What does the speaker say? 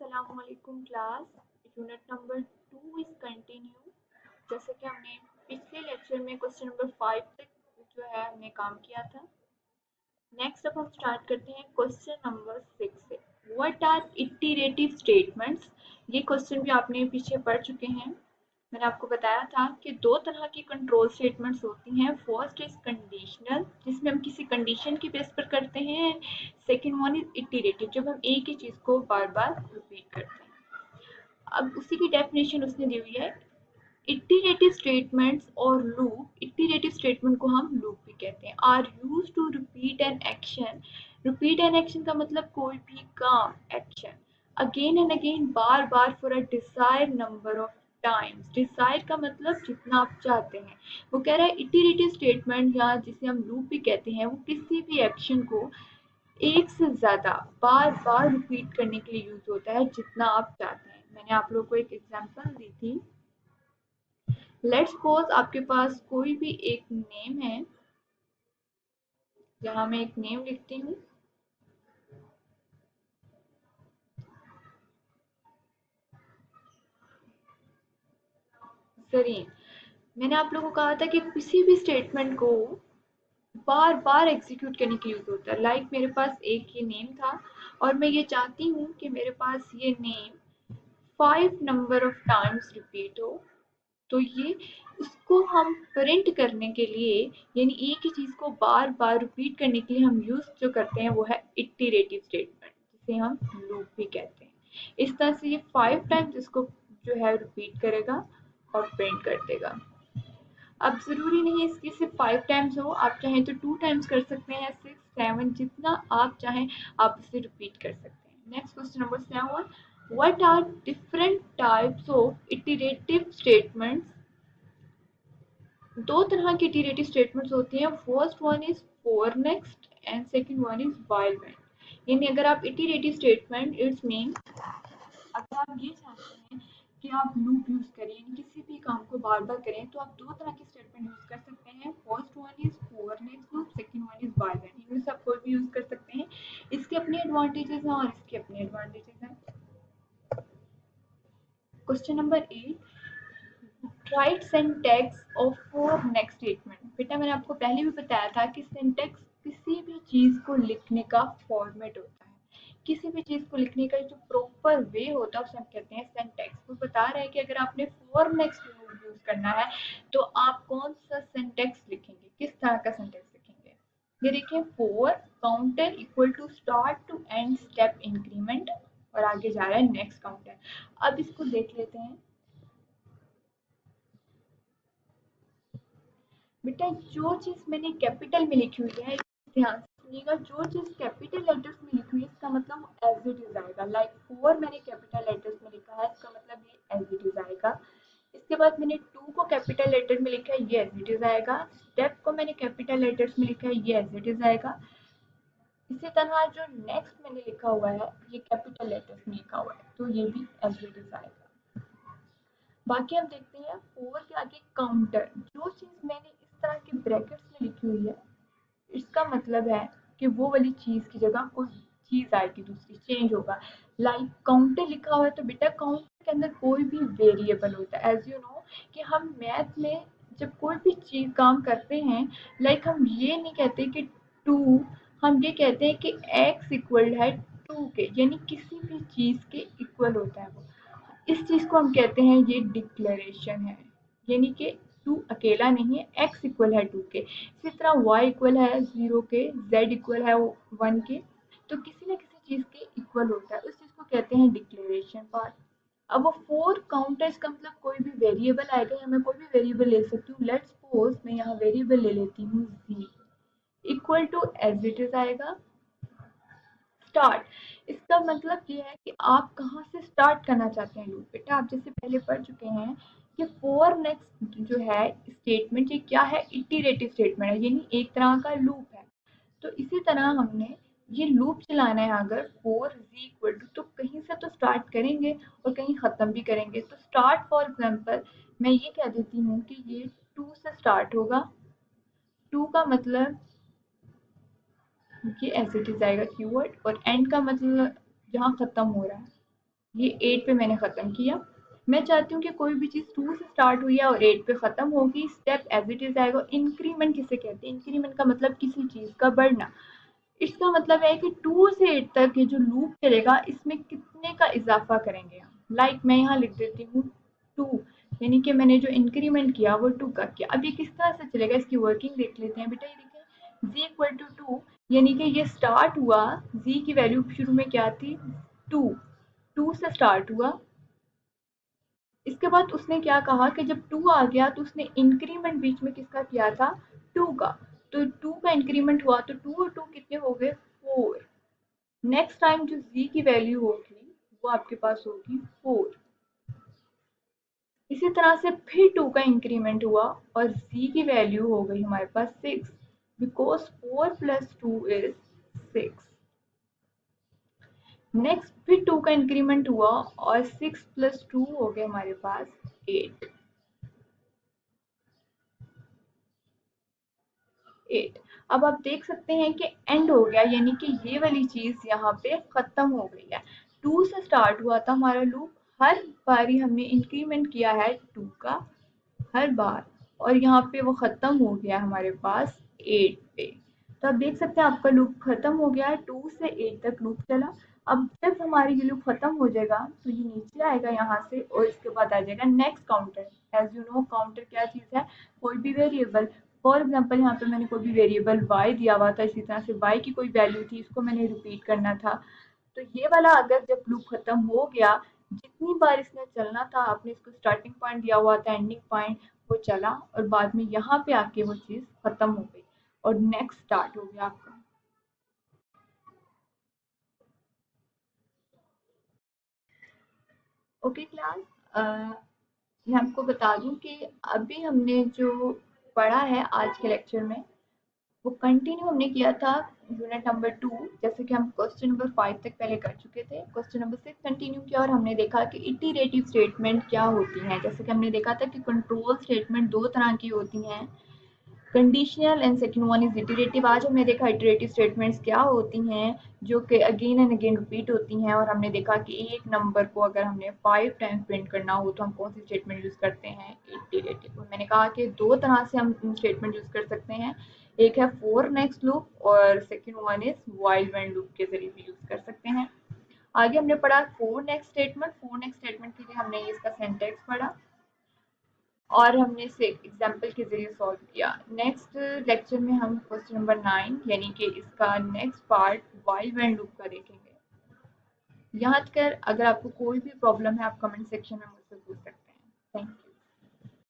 अस्सलामुअलैकुम class. Unit number 2 is continue. जैसे कि हमने पिछले लेक्चर में क्वेश्चन नंबर 5 तक जो है हमने काम किया था। नेक्स्ट अब हम स्टार्ट करते हैं क्वेश्चन नंबर 6 से। What are iterative statements. ये क्वेश्चन भी आपने पीछे पढ़ चुके हैं। मैंने आपको बताया था कि दो तरह की कंट्रोल स्टेटमेंट्स होती हैं। फर्स्ट इज कंडीशनल, जिसमें हम किसी कंडीशन की बेस पर करते हैं। सेकंड वन इज इटरेटिव, जब हम एक ही चीज को बार बार रिपीट करते हैं। अब उसी की डेफिनेशन उसने दी हुई है। इटरेटिव स्टेटमेंट्स और लूप, इटरेटिव स्टेटमेंट को हम लूप भी कहते हैं, are used to repeat an action. Repeat an action का मतलब कोई भी काम, एक्शन, अगेन एंड अगेन, बार बार, for a desired number of times. Desire का मतलब जितना आप चाहते हैं। वो कह रहा है इटरेटिव स्टेटमेंट या जिसे हम लूप भी कहते हैं, वो किसी भी एक्शन को एक से ज्यादा बार बार रिपीट करने के लिए यूज होता है जितना आप चाहते हैं। मैंने आप लोगों को एक एग्जांपल दी थी। लेट्स सपोज आपके पास कोई भी एक नेम है। यहाँ मैं एक नेम लिखती हूँ। जरीन। मैंने आप लोगों को कहा था कि किसी भी स्टेटमेंट को बार बार एग्जीक्यूट करने के यूज होता है। लाइक मेरे पास एक ये नेम था और मैं ये चाहती हूँ कि मेरे पास ये name 5 number of times repeat हो। तो ये उसको हम प्रिंट करने के लिए, यानी एक ही चीज को बार बार रिपीट करने के लिए हम यूज जो करते हैं वो है इटरेटिव स्टेटमेंट, जिसे हम लूप भी कहते हैं। इस तरह से ये 5 टाइम्स इसको जो है रिपीट करेगा और प्रिंट कर देगा। अब जरूरी नहीं है इसकी सिर्फ 5 टाइम्स हो, आप चाहें तो 2 टाइम्स कर सकते हैं, 6, 7, जितना आप चाहें आप इसे रिपीट कर सकते हैं। Next question number 7, what are different types of iterative statements. दो तरह की इटरेटिव स्टेटमेंट्स होती हैं। First one is for next and second one is while wend. यानी अगर आप इटरेटिव स्टेटमेंट, इट्स मीन अगर आप ये चाहते हैं कि आप लूप यूज करें, किसी भी काम को बार बार करें, तो आप दो तरह की स्टेटमेंट यूज कर सकते हैं। First one is for next loop, second one is while when. इनमें से आप कोई भी यूज कर सकते हैं। इसके अपने एडवांटेजेस हैं और इसके अपने एडवांटेजेस हैं। Question number 8, right syntax of for next statement. बेटा मैंने आपको पहले भी बताया था कि सिंटैक्स किसी भी चीज को लिखने का फॉर्मेट होता है। किसी भी चीज को लिखने का जो प्रॉपर वे होता है उसे हम कहते हैं सिंटैक्स। वो बता रहे हैं कि अगर आपने फॉर नेक्स्ट यूज करना है तो आप कौन सा सिंटैक्स लिखेंगे, किस तरह का सिंटैक्स लिखेंगे। ये देखिए, for counter equal to start to end step increment, और आगे जा रहा है नेक्स्ट काउंटर। अब इसको देख लेते हैं। बेटा जो चीज मैंने कैपिटल में लिखी हुई है, ध्यान से सुनिएगा, जो चीज कैपिटल लेटर्स में लिखी हुई है इसका मतलब एज इट इज आएगा। लाइक फोर मैंने कैपिटल लेटर्स में लिखा है, इसका मतलब ये एज इट इज आएगा। इसके बाद मैंने टू को कैपिटल लेटर में लिखा है, ये एज इट इज आएगा। स्टेप को मैंने कैपिटल लेटर्स में लिखा है, ये एज इट इज आएगा। इसी तरह जो नेक्स्ट मैंने लिखा हुआ है ये कैपिटल लेटर्स में लिखा हुआ है, तो ये भी एज इट इज आएगा। बाकी हम देखते हैं फोर के आगे काउंटर। जो चीज मैंने इस तरह के ब्रैकेट्स में लिखी हुई है, इसका मतलब है कि वो वाली चीज की जगह कोई चीज आएगी, दूसरी चेंज होगा। लाइक काउंटर लिखा हुआ है तो बेटा काउंटर के अंदर कोई भी वेरिएबल होता है। एज यू नो कि हम मैथ में जब कोई भी चीज काम करते हैं, लाइक हम ये नहीं कहते कि टू, हम ये कहते हैं कि एक्स इक्वल है टू के, यानी किसी भी चीज के इक्वल होता है वो। इस चीज को हम कहते हैं ये डिक्लेरेशन है, यानी कि टू अकेला नहीं है, एक्स इक्वल है टू के। इसी तरह वाई इक्वल है 0 के, जेड इक्वल है 1 के। तो किसी न किसी चीज के इक्वल होता है, उस चीज को कहते हैं डिक्लेरेशन पार्ट। अब वो फोर काउंटर्स का मतलब कोई भी वेरिएबल आएगा, या मैं कोई भी वेरिएबल ले सकती हूँ। लेट्स सपोज मैं यहाँ वेरिएबल ले लेती हूँ z equal to as it is आएगा। स्टार्ट, इसका मतलब ये है कि आप कहाँ से स्टार्ट करना चाहते हैं लूप। बेटा आप जैसे पहले पढ़ चुके हैं कि फॉर नेक्स्ट जो है स्टेटमेंट, ये क्या है, इटरेटिव स्टेटमेंट है, यानी एक तरह का लूप है। तो इसी तरह हमने ये लूप चलाना है। अगर फॉर z इक्वल टू, तो कहीं से तो स्टार्ट करेंगे और कहीं खत्म भी करेंगे। तो स्टार्ट फॉर एग्जांपल मैं ये कह देती हूँ कि ये 2 से स्टार्ट होगा। 2 का मतलब ये एज इट इज आएगा कीवर्ड, और एंड का मतलब जहाँ खत्म हो रहा है, ये 8 पे मैंने खत्म किया। मैं चाहती हूँ कि कोई भी चीज़ 2 से स्टार्ट हुई है और 8 पे खत्म होगी, स्टेप एज इट इज आएगा। इंक्रीमेंट किसे कहते हैं? इंक्रीमेंट का मतलब किसी चीज़ का बढ़ना। इसका मतलब है कि 2 से 8 तक ये जो लूप चलेगा इसमें कितने का इजाफा करेंगे हम। लाइक मैं यहाँ लिख देती हूँ 2, यानी कि मैंने जो इंक्रीमेंट किया वो 2 का किया। अब ये किस तरह से चलेगा, इसकी वर्किंग देख लेते हैं। बेटा ये देखें, z इक्वल टू 2, यानी कि ये स्टार्ट हुआ, z की वैल्यू शुरू में क्या थी? 2, 2 से स्टार्ट हुआ। इसके बाद उसने क्या कहा कि जब 2 आ गया तो उसने इंक्रीमेंट बीच में किसका किया था? 2 का। तो 2 का इंक्रीमेंट हुआ तो 2 और 2 कितने हो गए? 4। नेक्स्ट टाइम जो z की वैल्यू होगी वो आपके पास होगी 4। इसी तरह से फिर 2 का इंक्रीमेंट हुआ और z की वैल्यू हो गई हमारे पास 6, बिकॉज 4 प्लस 2 इज 6। नेक्स्ट फिर 2 का इंक्रीमेंट हुआ और 6 प्लस 2 हो गए हमारे पास 8। 8। अब आप देख सकते हैं कि एंड हो गया, यानी कि ये वाली चीज यहाँ पे खत्म हो गई है। 2 से स्टार्ट हुआ था हमारा लूप, हर बारी हमने इंक्रीमेंट किया है 2 का, हर बार, और यहाँ पे वो खत्म हो गया हमारे पास 8 पे। तो आप देख सकते हैं आपका लूप खत्म हो गया है, 2 से 8 तक लूप चला। अब जब हमारी ये लूप खत्म हो जाएगा तो ये नीचे आएगा यहाँ से और इसके बाद आ जाएगा next counter. As you know counter क्या चीज़ है? कोई भी वेरिएबल। फॉर एग्जाम्पल यहाँ पे मैंने कोई भी वेरिएबल y दिया हुआ था, इसी तरह से y की कोई वैल्यू थी, इसको मैंने रिपीट करना था। तो ये वाला अगर जब लूप खत्म हो गया, जितनी बार इसने चलना था, आपने इसको स्टार्टिंग पॉइंट दिया हुआ था, एंडिंग पॉइंट, वो चला और बाद में यहाँ पे आके वो चीज़ खत्म हो गई और नेक्स्ट स्टार्ट हो गया आपका। ओके क्लास, मैं आपको बता दूं कि अभी हमने जो पढ़ा है आज के लेक्चर में वो कंटिन्यू हमने किया था यूनिट नंबर 2। जैसे कि हम क्वेश्चन नंबर 5 तक पहले कर चुके थे, क्वेश्चन नंबर 6 कंटिन्यू किया और हमने देखा कि इटरेटिव स्टेटमेंट क्या होती हैं। जैसे कि हमने देखा था कि कंट्रोल स्टेटमेंट दो तरह की होती हैं, conditional and second one is iterative. आज हमने देखा इटरेटिव स्टेटमेंट्स क्या होती हैं, जो कि अगेन एंड अगेन रिपीट होती हैं। और हमने देखा कि एक नंबर को अगर हमने 5 टाइम्स प्रिंट करना हो तो हम कौन सी स्टेटमेंट यूज़ करते हैं? इटरेटिव। मैंने कहा कि दो तरह से हम स्टेटमेंट यूज़ कर सकते हैं, एक है फॉर नेक्स्ट लूप और second one is while when loop के जरिए भी यूज़ कर सकते हैं। आगे हमने पढ़ा for next statement. For next statement के लिए हमने इसका सिंटैक्स पढ़ा और हमने इसे एग्जाम्पल के जरिए सॉल्व किया। नेक्स्ट लेक्चर में हम क्वेश्चन नंबर 9 यानी कि इसका next part while when loop का देखेंगे। यहाँ तक अगर आपको कोई भी प्रॉब्लम है आप कमेंट सेक्शन में मुझसे पूछ सकते हैं।